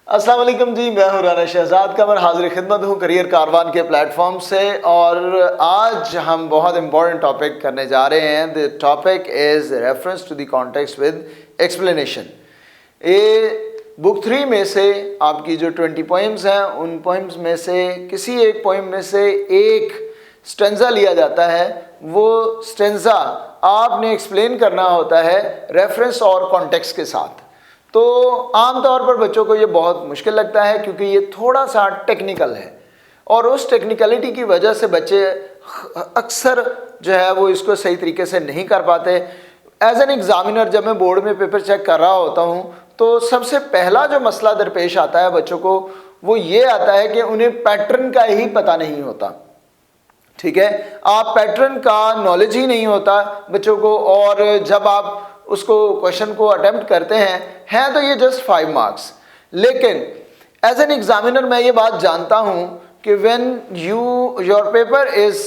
अस्सलाम वालेकुम जी, मैं हूं राना शहजाद कमर, हाजिर खिदमत हूं करियर कारवान के प्लेटफॉर्म से। और आज हम बहुत इंपॉर्टेंट टॉपिक करने जा रहे हैं। The topic is reference to the context with explanation. ये बुक 3 में से आपकी जो 20 पोइम्स हैं, उन पोइम्स में से किसी एक पोइम में से एक स्टेंजा लिया जाता है। वो स्टेंजा आपने एक्सप्लेन करना होता है रेफरेंस और कॉन्टेक्स्ट के साथ। तो आमतौर पर बच्चों को ये बहुत मुश्किल लगता है क्योंकि ये थोड़ा सा टेक्निकल है और उस टेक्निकलिटी की वजह से बच्चे अक्सर जो है वो इसको सही तरीके से नहीं कर पाते। एज एन एग्ज़ामिनर जब मैं बोर्ड में पेपर चेक कर रहा होता हूँ तो सबसे पहला जो मसला दरपेश आता है बच्चों को, वो ये आता है कि उन्हें पैटर्न का ही पता नहीं होता। ठीक है, आप पैटर्न का नॉलेज ही नहीं होता बच्चों को, और जब आप उसको क्वेश्चन को अटेम्प्ट करते हैं तो ये जस्ट 5 मार्क्स। लेकिन एज एन एग्जामिनर मैं ये बात जानता हूँ कि when your paper is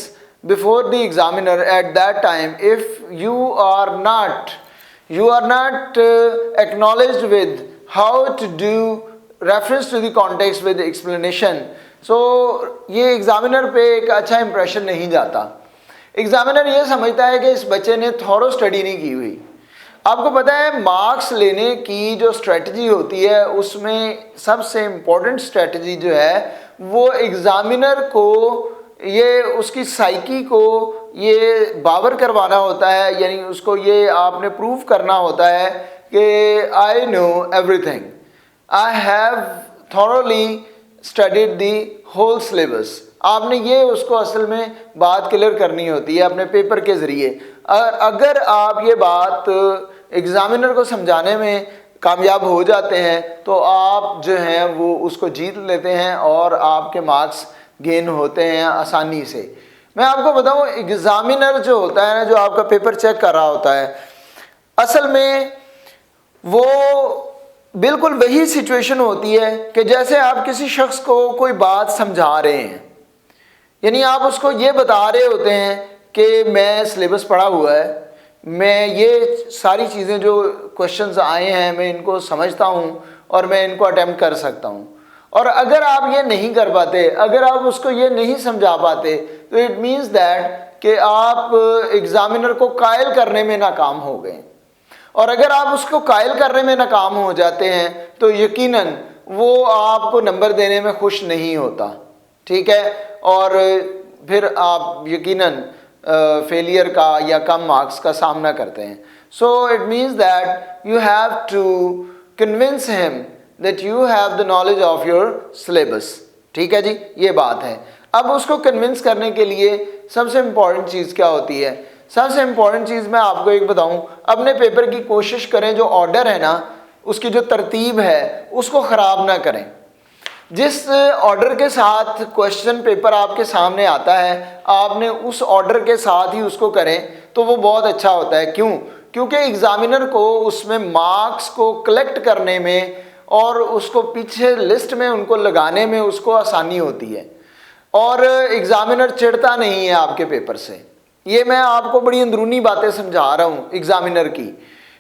before the examiner at that time, if you are not acknowledged with how to do reference to the context with explanation, so ये examiner पे एक अच्छा इंप्रेशन नहीं जाता। एग्जामिनर ये समझता है कि इस बच्चे ने थॉरो स्टडी नहीं की हुई। आपको पता है मार्क्स लेने की जो स्ट्रेटजी होती है उसमें सबसे इम्पोर्टेंट स्ट्रेटजी जो है वो एग्ज़ामिनर को ये उसकी साइकी को ये बावर करवाना होता है, यानी उसको ये आपने प्रूव करना होता है कि I know everything, I have thoroughly studied the whole syllabus. आपने ये उसको असल में बात क्लियर करनी होती है अपने पेपर के ज़रिए। अगर आप ये बात एग्ज़ामिनर को समझाने में कामयाब हो जाते हैं तो आप जो हैं वो उसको जीत लेते हैं और आपके मार्क्स गेन होते हैं आसानी से। मैं आपको बताऊं, एग्ज़ामिनर जो होता है ना, जो आपका पेपर चेक कर रहा होता है, असल में वो बिल्कुल वही सिचुएशन होती है कि जैसे आप किसी शख्स को कोई बात समझा रहे हैं, यानी आप उसको ये बता रहे होते हैं कि मैं सिलेबस पढ़ा हुआ है, मैं ये सारी चीज़ें जो क्वेश्चंस आए हैं मैं इनको समझता हूँ और मैं इनको अटेम्प्ट कर सकता हूँ। और अगर आप ये नहीं कर पाते, अगर आप उसको ये नहीं समझा पाते, तो इट मीन्स दैट कि आप एग्ज़ामिनर को कायल करने में नाकाम हो गए। और अगर आप उसको कायल करने में नाकाम हो जाते हैं तो यकीनन वो आपको नंबर देने में खुश नहीं होता। ठीक है, और फिर आप यकीनन फेलियर का या कम मार्क्स का सामना करते हैं। So it means that you have to convince him that you have the knowledge of your syllabus. ठीक है जी, ये बात है। अब उसको कन्विंस करने के लिए सबसे इम्पॉर्टेंट चीज़ क्या होती है? सबसे इम्पॉर्टेंट चीज़ मैं आपको एक बताऊं, अपने पेपर की कोशिश करें जो ऑर्डर है ना, उसकी जो तरतीब है उसको ख़राब ना करें। जिस ऑर्डर के साथ क्वेश्चन पेपर आपके सामने आता है आपने उस ऑर्डर के साथ ही उसको करें तो वो बहुत अच्छा होता है। क्यों? क्योंकि एग्ज़ामिनर को उसमें मार्क्स को कलेक्ट करने में और उसको पीछे लिस्ट में उनको लगाने में उसको आसानी होती है, और एग्ज़ामिनर चिढ़ता नहीं है आपके पेपर से। ये मैं आपको बड़ी अंदरूनी बातें समझा रहा हूँ एग्ज़ामिनर की,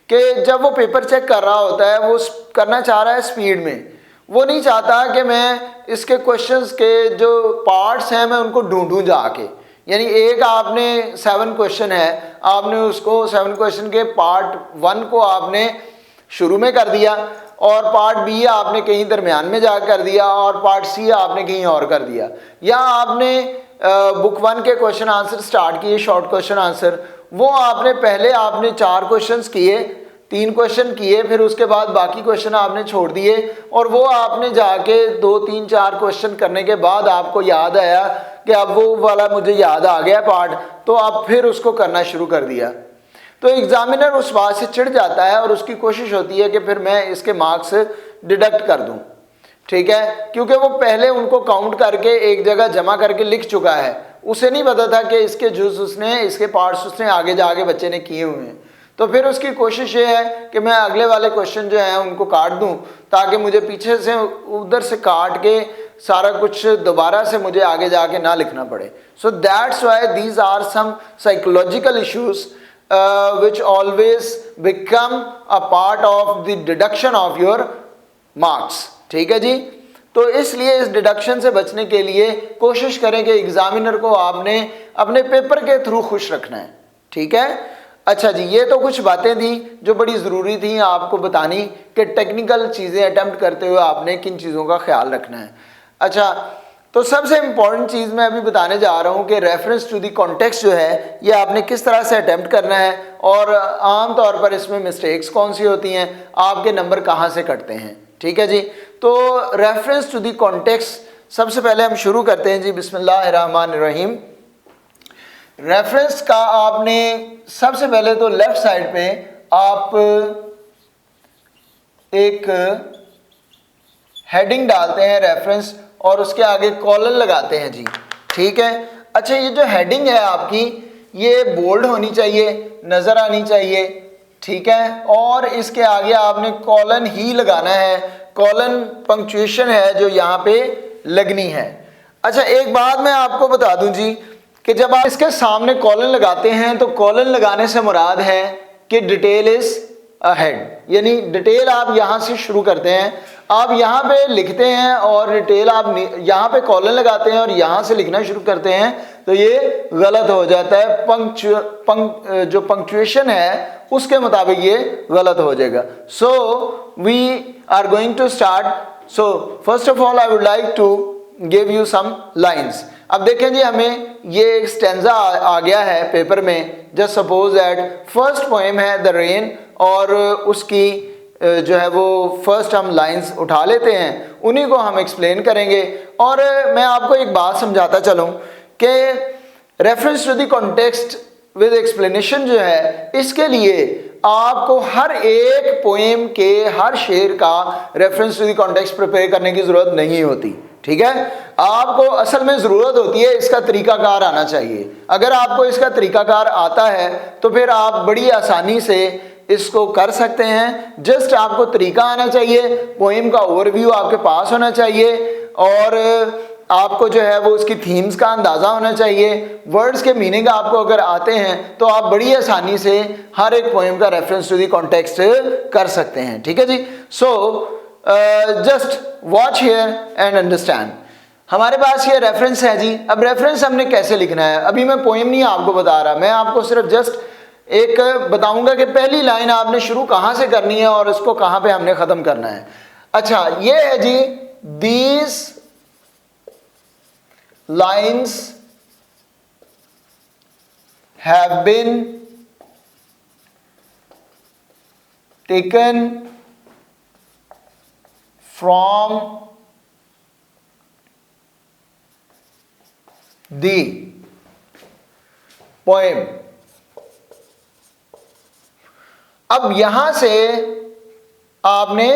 कि जब वो पेपर चेक कर रहा होता है वो करना चाह रहा है स्पीड में। वो नहीं चाहता कि मैं इसके क्वेश्चंस के जो पार्ट्स हैं मैं उनको ढूंढूं जाके, यानी एक आपने 7 क्वेश्चन है, आपने उसको 7 क्वेश्चन के पार्ट 1 को आपने शुरू में कर दिया और पार्ट बी आपने कहीं दरमियान में जा कर दिया और पार्ट सी आपने कहीं और कर दिया, या आपने बुक 1 के क्वेश्चन आंसर स्टार्ट किए, शॉर्ट क्वेश्चन आंसर, वो आपने पहले आपने 4 क्वेश्चंस किए, 3 क्वेश्चन किए, फिर उसके बाद बाकी क्वेश्चन आपने छोड़ दिए, और वो आपने जाके 2, 3, 4 क्वेश्चन करने के बाद आपको याद आया कि अब वो वाला मुझे याद आ गया पार्ट, तो आप फिर उसको करना शुरू कर दिया। तो एग्ज़ामिनर उस बात से चिढ़ जाता है और उसकी कोशिश होती है कि फिर मैं इसके मार्क्स डिडक्ट कर दूं। ठीक है, क्योंकि वो पहले उनको काउंट करके एक जगह जमा करके लिख चुका है, उसे नहीं पता था कि इसके जुज उसने, इसके पार्ट्स उसने आगे जाके बच्चे ने किए हुए हैं। तो फिर उसकी कोशिश ये है कि मैं अगले वाले क्वेश्चन जो हैं उनको काट दूं ताकि मुझे पीछे से उधर से काट के सारा कुछ दोबारा से मुझे आगे जाके ना लिखना पड़े। So that's why these are some psychological issues which always become a part of the deduction of your marks. ठीक है जी। तो इसलिए इस डिडक्शन से बचने के लिए कोशिश करें कि एग्जामिनर को आपने अपने पेपर के थ्रू खुश रखना है, ठीक है। अच्छा जी, ये तो कुछ बातें थी जो बड़ी ज़रूरी थी आपको बतानी कि टेक्निकल चीज़ें अटेम्प्ट करते हुए आपने किन चीज़ों का ख्याल रखना है। अच्छा, तो सबसे इम्पॉर्टेंट चीज़ मैं अभी बताने जा रहा हूँ कि रेफरेंस टू द कॉन्टेक्स्ट जो है ये आपने किस तरह से अटेम्प्ट करना है और आम तौर पर इसमें मिस्टेक्स कौन सी होती हैं, आपके नंबर कहाँ से कटते हैं, ठीक है जी। तो रेफरेंस टू द कॉन्टेक्स्ट सबसे पहले हम शुरू करते हैं जी, बिस्मिल्लाहिर्रहमानिर्रहीम। रेफरेंस का आपने सबसे पहले तो लेफ्ट साइड पे आप एक हेडिंग डालते हैं रेफरेंस और उसके आगे कॉलन लगाते हैं जी, ठीक है। अच्छा, ये जो हेडिंग है आपकी ये बोल्ड होनी चाहिए, नज़र आनी चाहिए, ठीक है। और इसके आगे आपने कॉलन ही लगाना है, कॉलन पंक्चुएशन है जो यहाँ पे लगनी है। अच्छा, एक बात मैं आपको बता दूं जी कि जब आप इसके सामने कॉलन लगाते हैं तो कॉलन लगाने से मुराद है कि डिटेल इज अहेड, यानी डिटेल आप यहाँ से शुरू करते हैं, आप यहाँ पे लिखते हैं और डिटेल आप यहाँ पे कॉलन लगाते हैं और यहाँ से लिखना शुरू करते हैं, तो ये गलत हो जाता है। जो पंक्चुएशन है उसके मुताबिक ये गलत हो जाएगा। So we are going to start. So first of all I would like to give you some lines. अब देखें जी, हमें ये एक स्टेंजा आ गया है पेपर में। Just suppose that first poem है द रेन और उसकी जो है वो फर्स्ट हम लाइंस उठा लेते हैं, उन्हीं को हम एक्सप्लेन करेंगे। और मैं आपको एक बात समझाता चलूँ कि reference to the context with explanation जो है, इसके लिए आपको हर एक पोएम के हर शेर का reference to the context prepare करने की ज़रूरत नहीं होती, ठीक है। आपको असल में ज़रूरत होती है इसका तरीकाकार आना चाहिए। अगर आपको इसका तरीकाकार आता है तो फिर आप बड़ी आसानी से इसको कर सकते हैं। जस्ट आपको तरीका आना चाहिए, पोएम का ओवरव्यू आपके पास होना चाहिए और आपको जो है वो उसकी थीम्स का अंदाज़ा होना चाहिए। वर्ड्स के मीनिंग आपको अगर आते हैं तो आप बड़ी आसानी से हर एक पोएम का रेफरेंस टू द कॉन्टेक्स्ट कर सकते हैं, ठीक है जी। So just watch here and understand. हमारे पास ये रेफरेंस है जी। अब रेफरेंस हमने कैसे लिखना है, अभी मैं पोएम नहीं आपको बता रहा, मैं आपको सिर्फ जस्ट एक बताऊंगा कि पहली लाइन आपने शुरू कहाँ से करनी है और इसको कहाँ पे हमने ख़त्म करना है। अच्छा, ये है जी, these lines have been taken from the poem. अब यहां से आपने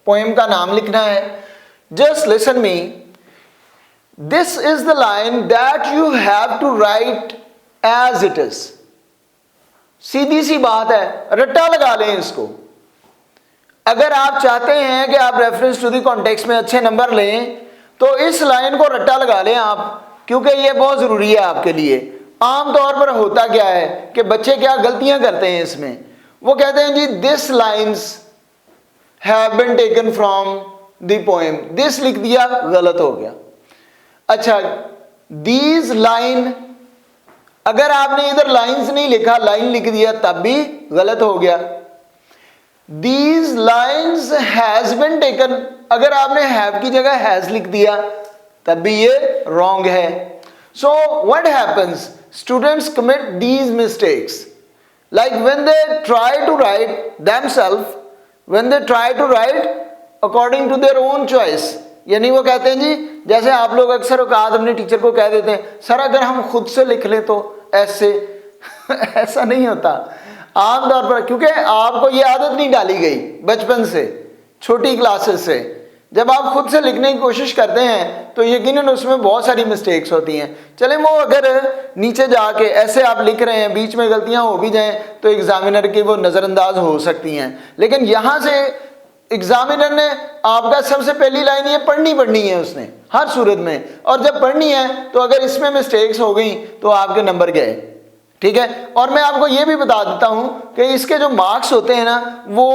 पोएम का नाम लिखना है। Just listen me, this is the line that you have to write as it is. सीधी सी बात है, रट्टा लगा लें इसको। अगर आप चाहते हैं कि आप रेफरेंस टू द कॉन्टेक्स्ट में अच्छे नंबर लें तो इस लाइन को रट्टा लगा लें आप, क्योंकि ये बहुत ज़रूरी है आपके लिए। आम तौर पर होता क्या है कि बच्चे क्या गलतियां करते हैं इसमें, वो कहते हैं जी this lines have been taken from the poem, this लिख दिया, गलत हो गया। अच्छा, दीज लाइन, अगर आपने इधर लाइन्स नहीं लिखा, लाइन लिख दिया, तब भी गलत हो गया। These lines has been taken, अगर आपने हैव की जगह हैज लिख दिया तब भी ये रॉन्ग है। So what happens, students commit these mistakes like when they try to write themselves, when they try to write according to their own choice, यानी वो कहते हैं जी, जैसे आप लोग अक्सर औकात अपने टीचर को कह देते हैं सर अगर हम खुद से लिख लें तो ऐसे ऐसा नहीं होता आम तौर पर, क्योंकि आपको ये आदत नहीं डाली गई बचपन से, छोटी क्लासेस से। जब आप खुद से लिखने की कोशिश करते हैं तो यकीनन उसमें बहुत सारी मिस्टेक्स होती हैं। चले वो अगर नीचे जाके ऐसे आप लिख रहे हैं, बीच में गलतियां हो भी जाएं तो एग्जामिनर की वो नज़रअंदाज हो सकती हैं, लेकिन यहाँ से एग्जामिनर ने आपका सबसे पहली लाइन ये पढ़नी है उसने हर सूरत में, और जब पढ़नी है तो अगर इसमें मिस्टेक्स हो गई तो आपके नंबर गए, ठीक है। और मैं आपको ये भी बता देता हूं कि इसके जो मार्क्स होते हैं ना वो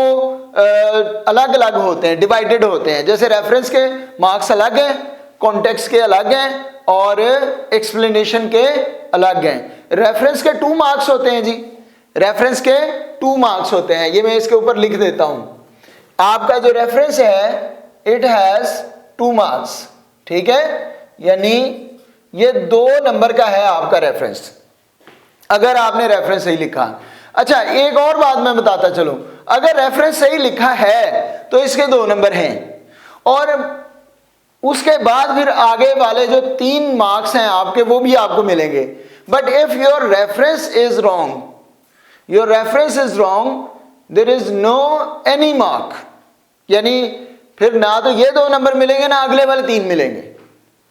अलग अलग होते हैं, डिवाइडेड होते हैं। जैसे रेफरेंस के मार्क्स अलग हैं, कॉन्टेक्स्ट के अलग हैं और एक्सप्लेनेशन के अलग हैं। रेफरेंस के 2 मार्क्स होते हैं जी, रेफरेंस के 2 मार्क्स होते हैं। ये मैं इसके ऊपर लिख देता हूं। आपका जो रेफरेंस है इट हैज 2 मार्क्स, ठीक है, यानी ये 2 नंबर का है आपका रेफरेंस, अगर आपने रेफरेंस सही लिखा। अच्छा, एक और बात मैं बताता चलूं, अगर रेफरेंस सही लिखा है तो इसके 2 नंबर हैं, और उसके बाद फिर आगे वाले जो 3 मार्क्स हैं आपके वो भी आपको मिलेंगे। But if your reference is wrong, your reference is wrong, there is no any mark, यानी फिर ना तो ये 2 नंबर मिलेंगे ना अगले वाले 3 मिलेंगे,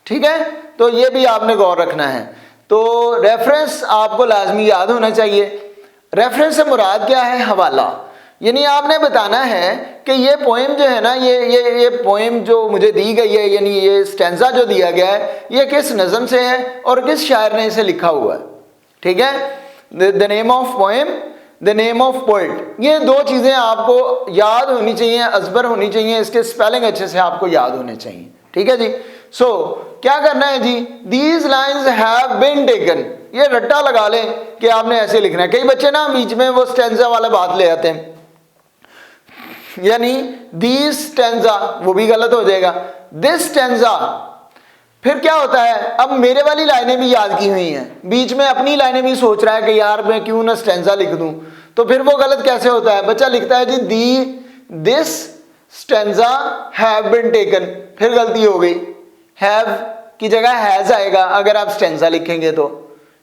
ठीक है। तो ये भी आपने गौर रखना है। तो रेफरेंस आपको लाजमी याद होना चाहिए। रेफरेंस से मुराद क्या है? हवाला, यानी आपने बताना है कि ये पोएम जो है ना, ये पोएम जो मुझे दी गई है, यानी ये स्टैंजा जो दिया गया है, ये किस नज़म से है और किस शायर ने इसे लिखा हुआ है, ठीक है। The name of poem, the name of poet, ये 2 चीज़ें आपको याद होनी चाहिए, अजबर होनी चाहिए, इसके स्पेलिंग अच्छे से आपको याद होने चाहिए, ठीक है जी। सो क्या करना है जी, these lines have been taken, ये रट्टा लगा लें कि आपने ऐसे लिखना है। कई बच्चे ना बीच में वो स्टैंजा वाला बात ले आते हैं, यानी दीज स्टैंजा, वो भी गलत हो जाएगा। दिस स्टैंजा, फिर क्या होता है, अब मेरे वाली लाइनें भी याद की हुई हैं, बीच में अपनी लाइनें भी सोच रहा है कि यार मैं क्यों ना स्टैंजा लिख दूं, तो फिर वो गलत कैसे होता है? बच्चा लिखता है जी this stanza have been taken, फिर गलती हो गई, हैव की जगह हैज आएगा अगर आप स्टैंजा लिखेंगे तो,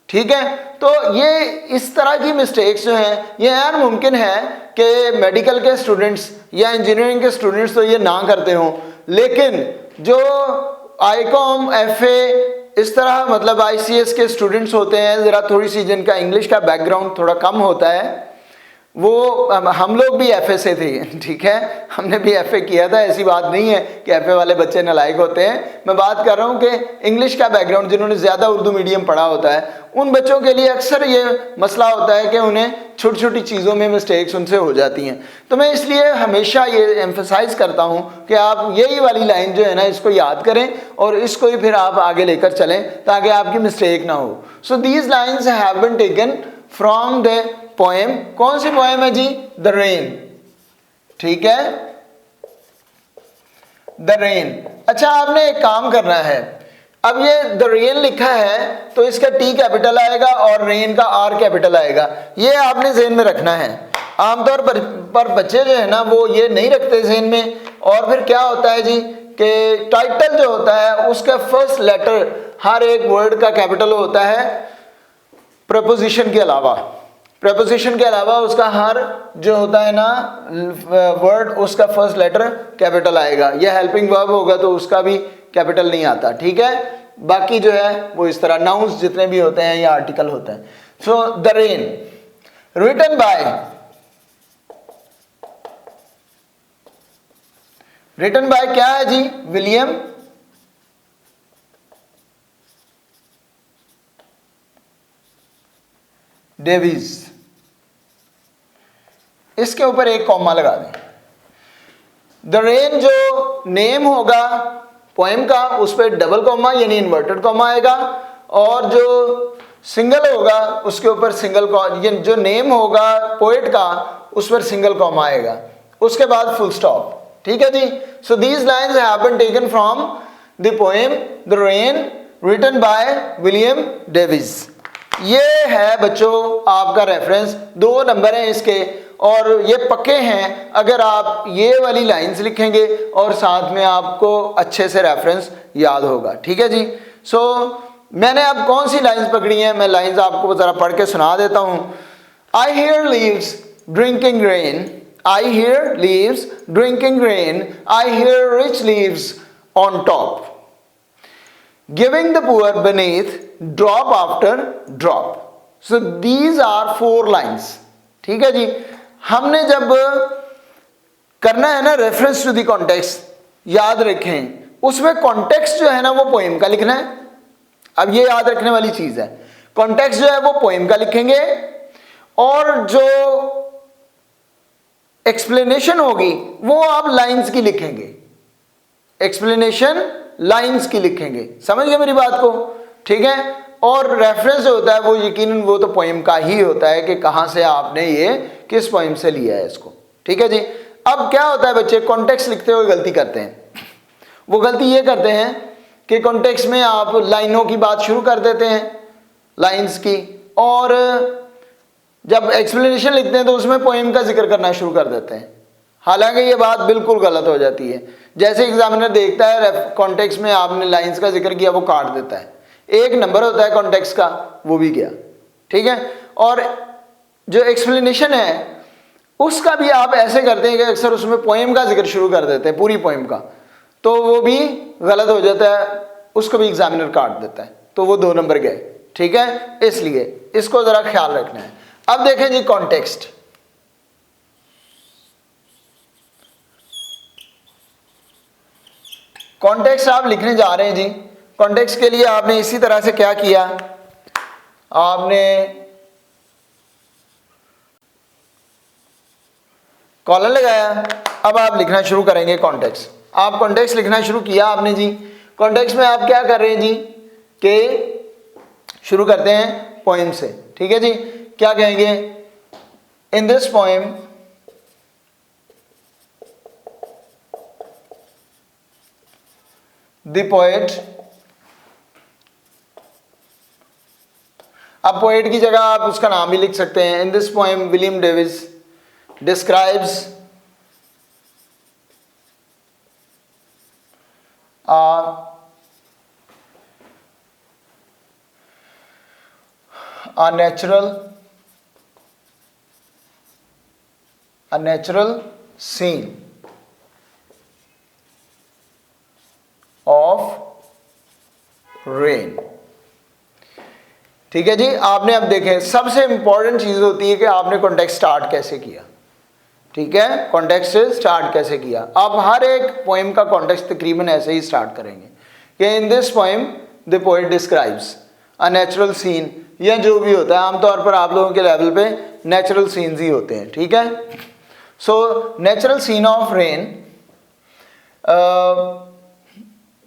ठीक है। तो ये इस तरह की मिस्टेक्स जो हैं ये यार मुमकिन है कि मेडिकल के स्टूडेंट्स या इंजीनियरिंग के स्टूडेंट्स तो ये ना करते हों, लेकिन जो आईकॉम, एफए, इस तरह मतलब आईसीएस के स्टूडेंट्स होते हैं, ज़रा थोड़ी सी जिनका इंग्लिश का बैकग्राउंड थोड़ा कम होता है, वो हम लोग भी एफए से थे, ठीक है, हमने भी एफए किया था। ऐसी बात नहीं है कि एफए वाले बच्चे नालायक होते हैं। मैं बात कर रहा हूँ कि इंग्लिश का बैकग्राउंड जिन्होंने ज़्यादा उर्दू मीडियम पढ़ा होता है, उन बच्चों के लिए अक्सर ये मसला होता है कि उन्हें छोटी छोटी चीज़ों में मिस्टेक्स उनसे हो जाती हैं। तो मैं इसलिए हमेशा ये एम्फसाइज करता हूँ कि आप यही वाली लाइन जो है ना इसको याद करें और इसको ही फिर आप आगे लेकर चलें ताकि आपकी मिस्टेक ना हो। So these lines have been taken from the poem. कौन सी पोएम है जी? द रेन, ठीक है, द रेन। अच्छा, आपने एक काम करना है, अब ये द रेन लिखा है तो इसका टी कैपिटल आएगा और रेन का आर कैपिटल आएगा, ये आपने ज़हन में रखना है। आमतौर पर बच्चे जो है ना वो ये नहीं रखते ज़हन में, और फिर क्या होता है जी कि टाइटल जो होता है उसका फर्स्ट लेटर हर एक वर्ड का कैपिटल होता है, प्रपोजिशन के अलावा। प्रपोजिशन के अलावा उसका हर जो होता है ना वर्ड, उसका फर्स्ट लेटर कैपिटल आएगा। यह हेल्पिंग वर्ब होगा तो उसका भी कैपिटल नहीं आता, ठीक है। बाकी जो है वो इस तरह नाउन्स जितने भी होते हैं या आर्टिकल होते हैं। So the rain, written by, written by क्या है जी? William Davis. इसके ऊपर एक कॉमा लगा दें। द रेन जो नेम होगा पोएम का उस पर डबल कॉमा यानी इन्वर्टेड कॉमा आएगा, और जो सिंगल होगा उसके ऊपर सिंगल कॉमा, जो नेम होगा पोएट का उस पर सिंगल कॉमा आएगा, उसके बाद फुल स्टॉप, ठीक है जी। So these lines have been taken from the poem the rain written by William Davies. ये है बच्चों आपका रेफरेंस, 2 नंबर हैं इसके और ये पक्के हैं अगर आप ये वाली लाइंस लिखेंगे और साथ में आपको अच्छे से रेफरेंस याद होगा, ठीक है जी। सो मैंने अब कौन सी लाइंस पकड़ी हैं, मैं लाइंस आपको ज़रा पढ़ के सुना देता हूँ। I hear leaves drinking rain, I hear leaves drinking rain, I hear rich leaves on top, giving the poor beneath drop after drop. So these are 4 lines, ठीक है जी। हमने जब करना है ना रेफरेंस टू द कॉन्टेक्स्ट, याद रखें उसमें कॉन्टेक्स्ट जो है ना वो पोएम का लिखना है। अब ये याद रखने वाली चीज है, कॉन्टेक्स्ट जो है वो पोएम का लिखेंगे और जो एक्सप्लेनेशन होगी वो आप लाइंस की लिखेंगे, एक्सप्लेनेशन लाइंस की लिखेंगे। समझ गए मेरी बात को? ठीक है। और रेफरेंस जो होता है वो यकीनन वो तो पोएम का ही होता है कि कहां से आपने ये किस पोएम से लिया है इसको। ठीक है जी। अब क्या होता है बच्चे, कॉन्टेक्स्ट लिखते हुए गलती करते हैं। वो गलती ये करते हैं कि कॉन्टेक्स्ट में आप लाइनों की बात शुरू कर देते हैं, लाइंस की, और जब एक्सप्लेनेशन लिखते हैं तो उसमें पोएम का जिक्र करना शुरू कर देते हैं। हालांकि ये बात बिल्कुल गलत हो जाती है। जैसे एग्जामिनर देखता है कॉन्टेक्स्ट में आपने लाइंस का जिक्र किया, वो काट देता है। एक नंबर होता है कॉन्टेक्स्ट का, वो भी गया। ठीक है। और जो एक्सप्लेनेशन है उसका भी आप ऐसे करते हैं कि अक्सर उसमें पोएम का जिक्र शुरू कर देते हैं, पूरी पोएम का, तो वो भी गलत हो जाता है, उसको भी एग्जामिनर काट देता है, तो वो 2 नंबर गए। ठीक है। इसलिए इसको जरा ख्याल रखना है। अब देखें जी कॉन्टेक्स्ट। कॉन्टेक्स्ट आप लिखने जा रहे हैं जी। कॉन्टेक्स्ट के लिए आपने इसी तरह से क्या किया, आपने कॉलन लगाया। अब आप लिखना शुरू करेंगे कॉन्टेक्स्ट। आप कॉन्टेक्स्ट लिखना शुरू किया आपने जी। कॉन्टेक्स्ट में आप क्या कर रहे हैं जी कि शुरू करते हैं पोएम से। ठीक है जी। क्या कहेंगे, इन दिस पोएम द पोएट, अब पोएट की जगह आप उसका नाम भी लिख सकते हैं। इन this poem William Davis describes a natural scene of rain। ठीक है जी। आपने अब देखें, सबसे इंपॉर्टेंट चीज होती है कि आपने कॉन्टेक्स्ट स्टार्ट कैसे किया। ठीक है। कॉन्टेक्स्ट से स्टार्ट कैसे किया। आप हर एक पोएम का कॉन्टेक्स्ट तकरीबन ऐसे ही स्टार्ट करेंगे कि in this poem the poet describes a natural scene, या जो भी होता है, आमतौर पर आप लोगों के लेवल पे नेचुरल सीन्स ही होते हैं। ठीक है। So natural scene of rain,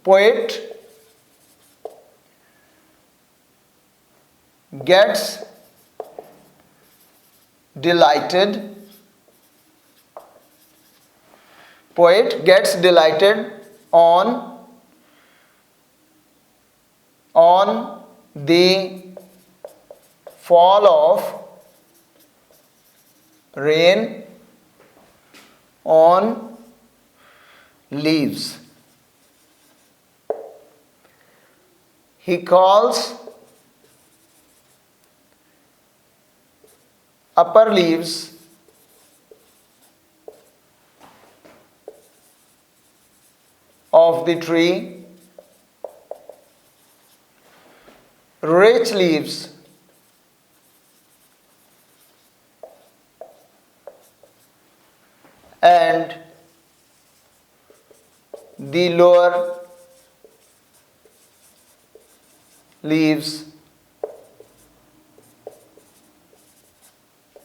poet gets delighted, poet gets delighted on the fall of rain on leaves. He calls upper leaves of the tree rich leaves and the lower leaves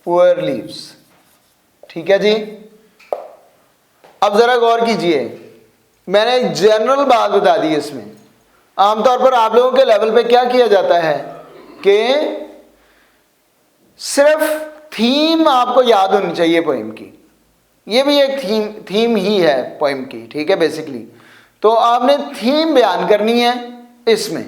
poor leaves. ठीक है जी। अब जरा गौर कीजिए, मैंने एक general बात बता दी इसमें। आमतौर पर आप लोगों के लेवल पे क्या किया जाता है कि सिर्फ थीम आपको याद होनी चाहिए पोएम की। ये भी एक थीम ही है पोएम की। ठीक है। बेसिकली तो आपने थीम बयान करनी है इसमें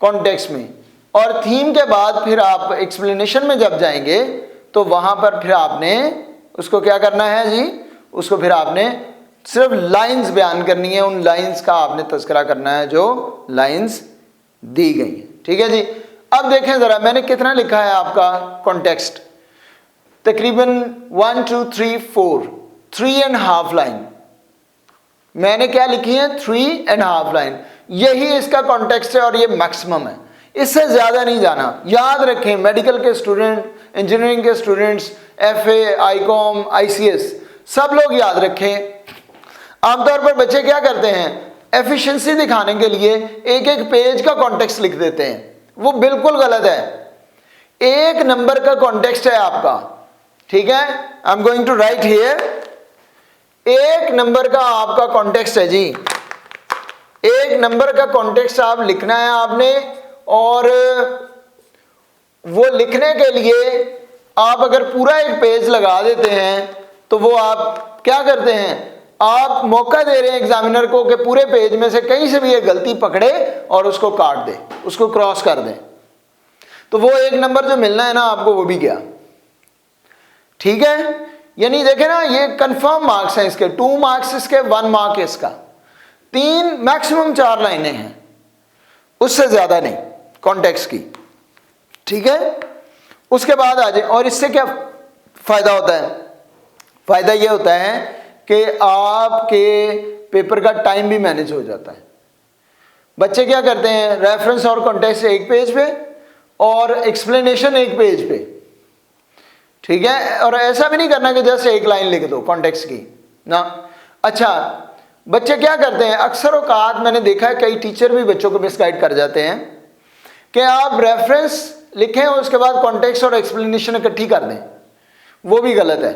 कॉन्टेक्स्ट में, और थीम के बाद फिर आप एक्सप्लेनेशन में जब जाएंगे तो वहां पर फिर आपने उसको क्या करना है जी, उसको फिर आपने सिर्फ लाइंस बयान करनी है, उन लाइंस का आपने तज़किरा करना है जो लाइंस दी गई हैं। ठीक है जी। अब देखें जरा मैंने कितना लिखा है आपका कॉन्टेक्स्ट, तकरीबन 1 2 3 4 3.5 लाइन मैंने क्या लिखी है, 3.5 लाइन। यही इसका कॉन्टेक्स्ट है और ये मैक्सिमम है, इससे ज्यादा नहीं जाना। याद रखें, मेडिकल के स्टूडेंट, इंजीनियरिंग के स्टूडेंट्स, एफए, आईकॉम, आईसीएस, सब लोग याद रखें। आमतौर पर बच्चे क्या करते हैं, एफिशिएंसी दिखाने के लिए एक एक पेज का कॉन्टेक्स्ट लिख देते हैं। वो बिल्कुल गलत है। एक नंबर का कॉन्टेक्स्ट है आपका, ठीक है। I am going to write here, एक नंबर का आपका कॉन्टेक्स्ट है जी, एक नंबर का कॉन्टेक्स्ट आप लिखना है आपने। और वो लिखने के लिए आप अगर पूरा एक पेज लगा देते हैं तो वो आप क्या करते हैं, आप मौका दे रहे हैं एग्जामिनर को कि पूरे पेज में से कहीं से भी ये गलती पकड़े और उसको काट दे, उसको क्रॉस कर दे, तो वो एक नंबर जो मिलना है ना आपको वो भी गया, ठीक है। यानी देखे ना, ये कंफर्म मार्क्स हैं इसके, 2 मार्क्स इसके, 1 मार्क इसका, 3 मैक्सिमम 4 लाइनें हैं, उससे ज्यादा नहीं कॉन्टेक्स्ट की, ठीक है। उसके बाद आ जाए, और इससे क्या फायदा होता है, फायदा ये होता है कि आपके पेपर का टाइम भी मैनेज हो जाता है। बच्चे क्या करते हैं, रेफरेंस और कॉन्टेक्स्ट एक पेज पे और एक्सप्लेनेशन एक पेज पे, ठीक है। और ऐसा भी नहीं करना कि जैसे एक लाइन लिख दो कॉन्टेक्स्ट की ना। अच्छा, बच्चे क्या करते हैं, अक्सर औकात मैंने देखा है कई टीचर भी बच्चों को मिसगाइड कर जाते हैं कि आप रेफरेंस लिखें और उसके बाद कॉन्टेक्स्ट और एक्सप्लेनेशन इकट्ठी कर दें, वो भी गलत है,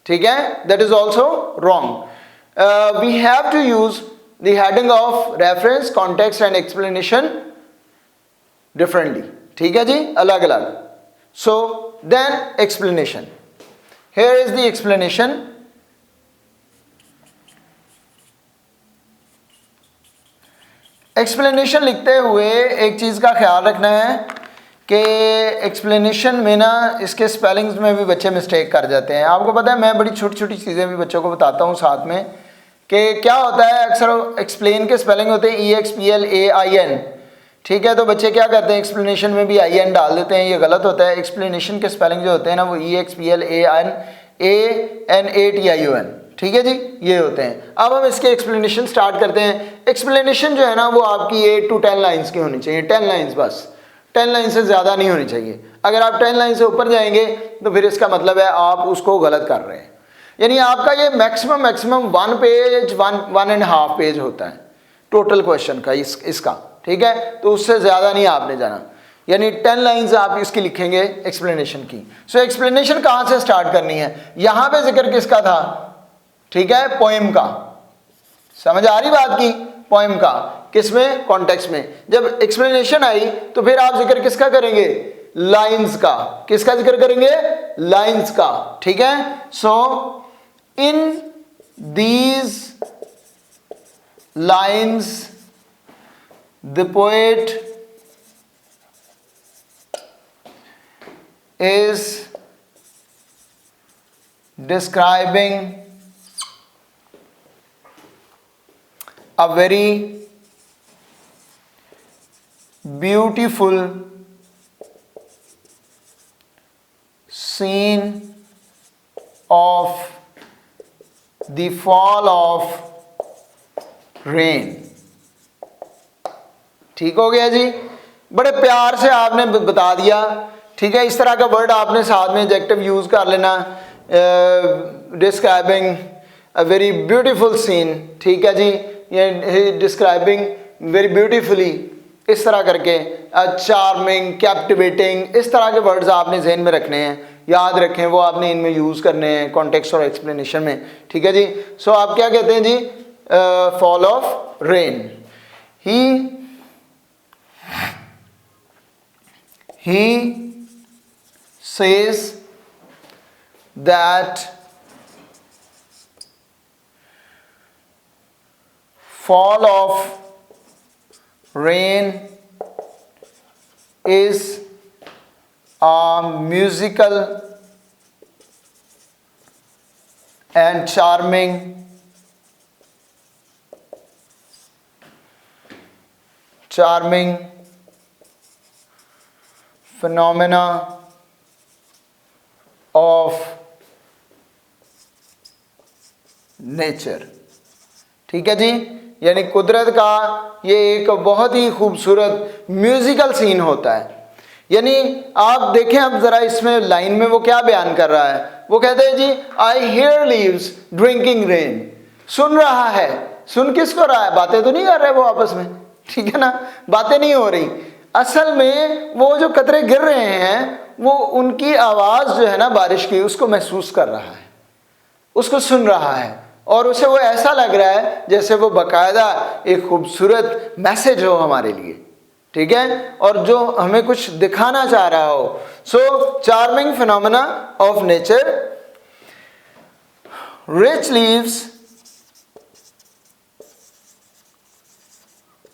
ठीक है। That is also wrong. We have to use the heading of reference, context and explanation differently, ठीक है जी, अलग अलग। So then explanation, here is the explanation. Explanation लिखते हुए एक चीज का ख्याल रखना है कि एक्सप्लेनेशन में ना इसके स्पेलिंग्स में भी बच्चे मिस्टेक कर जाते हैं। आपको पता है मैं बड़ी छोटी छोटी चीज़ें भी बच्चों को बताता हूँ साथ में, कि क्या होता है, अक्सर एक्सप्लेन के स्पेलिंग होते हैं EXPLAIN, ठीक है। तो बच्चे क्या करते हैं, एक्सप्लेनेशन में भी IN डाल देते हैं, ये गलत होता है। एक्सप्लेनेशन के स्पेलिंग जो होते हैं ना वो EXPLAIN ANATION, ठीक है जी, ये होते हैं। अब हम इसके एक्सप्लेनेशन स्टार्ट करते हैं। एक्सप्लेनेशन जो है ना वो आपकी 8 to 10 लाइन्स की होनी चाहिए, 10 लाइन्स बस, 10 लाइन से ज़्यादा नहीं होनी चाहिए। अगर आप 10 लाइन से ऊपर जाएंगे तो फिर इसका मतलब है आप उसको गलत कर रहे हैं। यानी आपका ये मैक्सिमम 1 पेज 1.5 पेज होता है टोटल क्वेश्चन का इसका, ठीक है। तो उससे ज़्यादा नहीं आपने जाना, यानी 10 लाइन्स आप इसकी लिखेंगे एक्सप्लेनेशन की। सो एक्सप्लेनेशन कहाँ से स्टार्ट करनी है, यहाँ पे जिक्र किसका था, ठीक है, पोएम का। समझ आ रही बात की, पोएम का, किसमें, कॉन्टेक्स्ट में। जब एक्सप्लेनेशन आई तो फिर आप जिक्र किसका करेंगे, लाइंस का। किसका जिक्र करेंगे, लाइंस का, ठीक है। So in these lines the poet is describing a very beautiful scene of the fall of rain। ठीक हो गया जी, बड़े प्यार से आपने बता दिया, ठीक है। इस तरह का वर्ड आपने साथ में एडजेक्टिव यूज़ कर लेना, describing a very beautiful scene, ठीक है जी, ये डिस्क्राइबिंग वेरी ब्यूटीफुली, इस तरह करके, चार्मिंग, कैप्टिवेटिंग, इस तरह के वर्ड्स आपने जहन में रखने हैं, याद रखें, वो आपने इनमें यूज़ करने हैं कॉन्टेक्स्ट और एक्सप्लेनेशन में, ठीक है जी। सो आप क्या कहते हैं जी, fall of rain. He says that fall of rain is a musical and charming phenomena of nature, ठीक है जी। यानी कुदरत का ये एक बहुत ही खूबसूरत म्यूजिकल सीन होता है। यानी आप देखें अब ज़रा इसमें लाइन में वो क्या बयान कर रहा है, वो कहते हैं जी आई हेयर लीव्स ड्रिंकिंग रेन। सुन रहा है, सुन किसको रहा है, बातें तो नहीं कर रहे वो आपस में, ठीक है ना, बातें नहीं हो रही। असल में वो जो कतरे गिर रहे हैं वो उनकी आवाज़ जो है ना बारिश की, उसको महसूस कर रहा है, उसको सुन रहा है, और उसे वो ऐसा लग रहा है जैसे वो बाकायदा एक खूबसूरत मैसेज हो हमारे लिए, ठीक है, और जो हमें कुछ दिखाना चाह रहा हो। सो charming phenomena of nature, rich leaves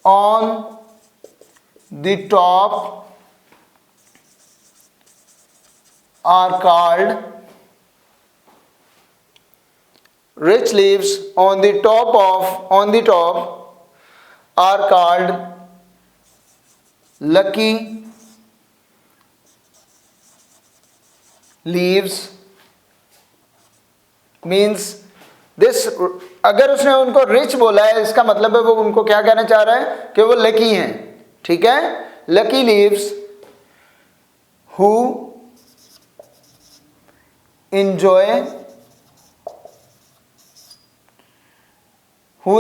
on the top are called, rich leaves on the top are called lucky leaves, means this, अगर उसने उनको रिच बोला है इसका मतलब है वो उनको क्या कहना चाह रहा है कि वो लकी हैं, ठीक है। Lucky leaves who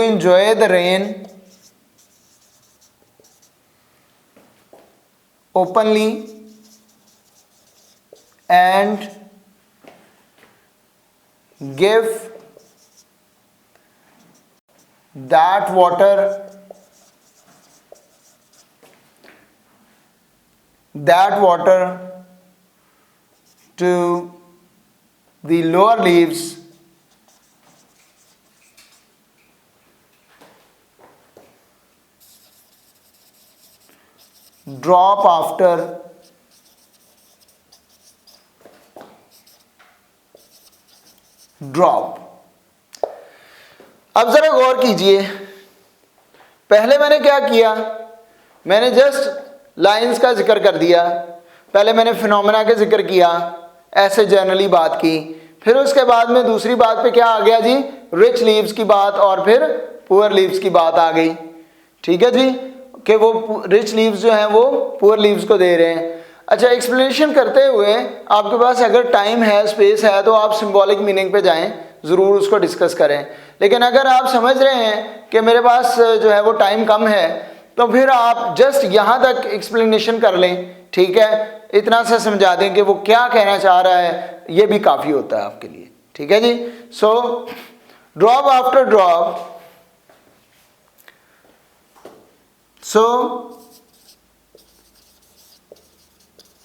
enjoy the rain openly and give that water to the lower leaves drop after drop। अब जरा गौर कीजिए, पहले मैंने क्या किया, मैंने जस्ट लाइंस का जिक्र कर दिया, पहले मैंने फिनोमेना का जिक्र किया, ऐसे जनरली बात की, फिर उसके बाद में दूसरी बात पे क्या आ गया जी, रिच लीव्स की बात, और फिर पुअर लीव्स की बात आ गई, ठीक है जी, कि वो रिच लीव्स जो हैं वो पुअर लीव्स को दे रहे हैं। अच्छा, एक्सप्लेनेशन करते हुए आपके पास अगर टाइम है, स्पेस है, तो आप सिंबॉलिक मीनिंग पे जाएं, ज़रूर उसको डिस्कस करें। लेकिन अगर आप समझ रहे हैं कि मेरे पास जो है वो टाइम कम है, तो फिर आप जस्ट यहाँ तक एक्सप्लेनेशन कर लें, ठीक है, इतना सा समझा दें कि वो क्या कहना चाह रहा है, ये भी काफ़ी होता है आपके लिए, ठीक है जी। सो ड्रॉप आफ्टर ड्रॉप, सो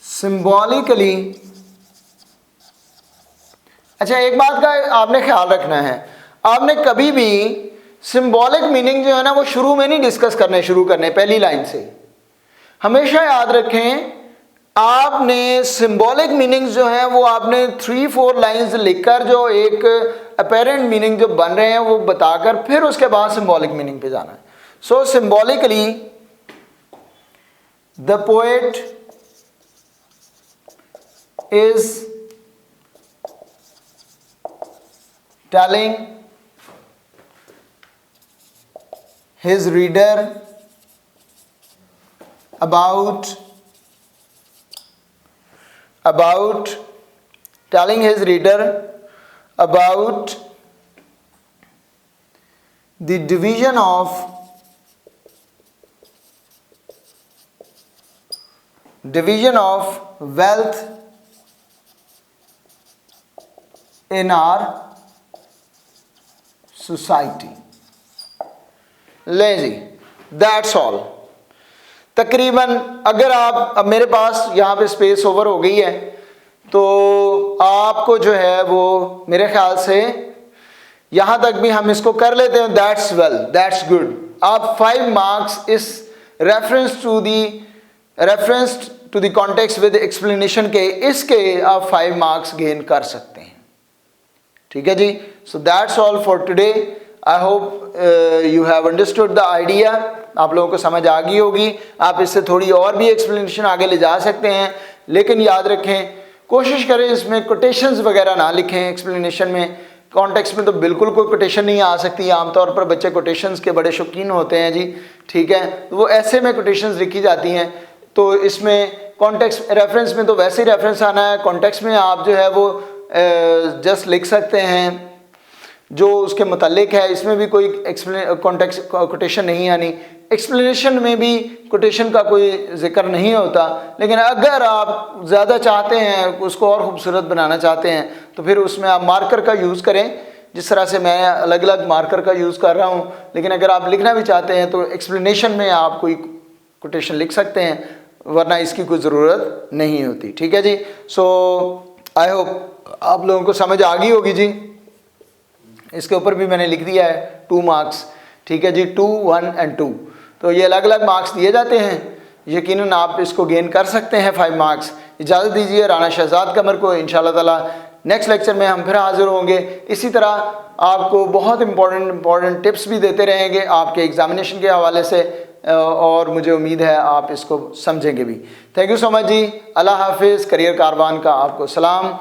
सिंबॉलिकली। अच्छा, एक बात का आपने ख्याल रखना है, आपने कभी भी सिंबॉलिक मीनिंग जो है ना वो शुरू में नहीं डिस्कस शुरू करने पहली लाइन से। हमेशा याद रखें, आपने सिंबॉलिक मीनिंग्स जो हैं वो आपने 3-4 लाइंस लिखकर जो एक अपेरेंट मीनिंग जो बन रहे हैं वो बताकर फिर उसके बाद सिंबॉलिक मीनिंग पे जाना है। So symbolically the poet is telling his reader about telling his reader about the division of wealth in our society। ले जी, दैट्स ऑल। तकरीबन अगर आप, अब मेरे पास यहाँ पे स्पेस ओवर हो गई है, तो आपको जो है वो मेरे ख्याल से यहाँ तक भी हम इसको कर लेते हैं। That's well, that's good. आप 5 मार्क्स इस reference to the context with explanation के, इसके आप 5 मार्क्स गेन कर सकते हैं, ठीक है जी। So that's all for today. I hope you have understood the idea. आप लोगों को समझ आ गई होगी। आप इससे थोड़ी और भी एक्सप्लेनेशन आगे ले जा सकते हैं, लेकिन याद रखें, कोशिश करें इसमें कोटेशंस वगैरह ना लिखें एक्सप्लेनेशन में। कॉन्टेक्स्ट में तो बिल्कुल कोई कोटेशन नहीं आ सकती। आमतौर पर बच्चे कोटेशंस के बड़े शौकीन होते हैं जी, ठीक है, तो वो ऐसे में कोटेशंस लिखी जाती हैं। तो इसमें कॉन्टेक्स्ट रेफरेंस में तो वैसे ही रेफरेंस आना है, कॉन्टेक्स्ट में आप जो है वो जस्ट लिख सकते हैं जो उसके मुतालिक है। इसमें भी कोई कॉन्टेक्स्ट कोटेशन नहीं आनी। एक्सप्लेनेशन में भी कोटेशन का कोई जिक्र नहीं होता, लेकिन अगर आप ज़्यादा चाहते हैं, उसको और ख़ूबसूरत बनाना चाहते हैं, तो फिर उसमें आप मार्कर का यूज़ करें, जिस तरह से मैं अलग अलग मार्कर का यूज़ कर रहा हूँ। लेकिन अगर आप लिखना भी चाहते हैं तो एक्सप्लेनेशन में आप कोई कोटेशन लिख सकते हैं, वरना इसकी कोई ज़रूरत नहीं होती। ठीक है जी। सो आई होप आप लोगों को समझ आ गई होगी जी। इसके ऊपर भी मैंने लिख दिया है 2 मार्क्स। ठीक है जी, 2, 1 एंड 2। तो ये अलग अलग मार्क्स दिए जाते हैं, यकीनन आप इसको गेन कर सकते हैं 5 मार्क्स। इजाज़त दीजिए राना शहजाद कमर को। इंशाल्लाह ताला नेक्स्ट लेक्चर में हम फिर हाज़िर होंगे। इसी तरह आपको बहुत इंपॉर्टेंट टिप्स भी देते रहेंगे आपके एग्जामिनेशन के हवाले से, और मुझे उम्मीद है आप इसको समझेंगे भी। थैंक यू सो मच जी। अल्लाह हाफिज़। करियर कारवान का आपको सलाम।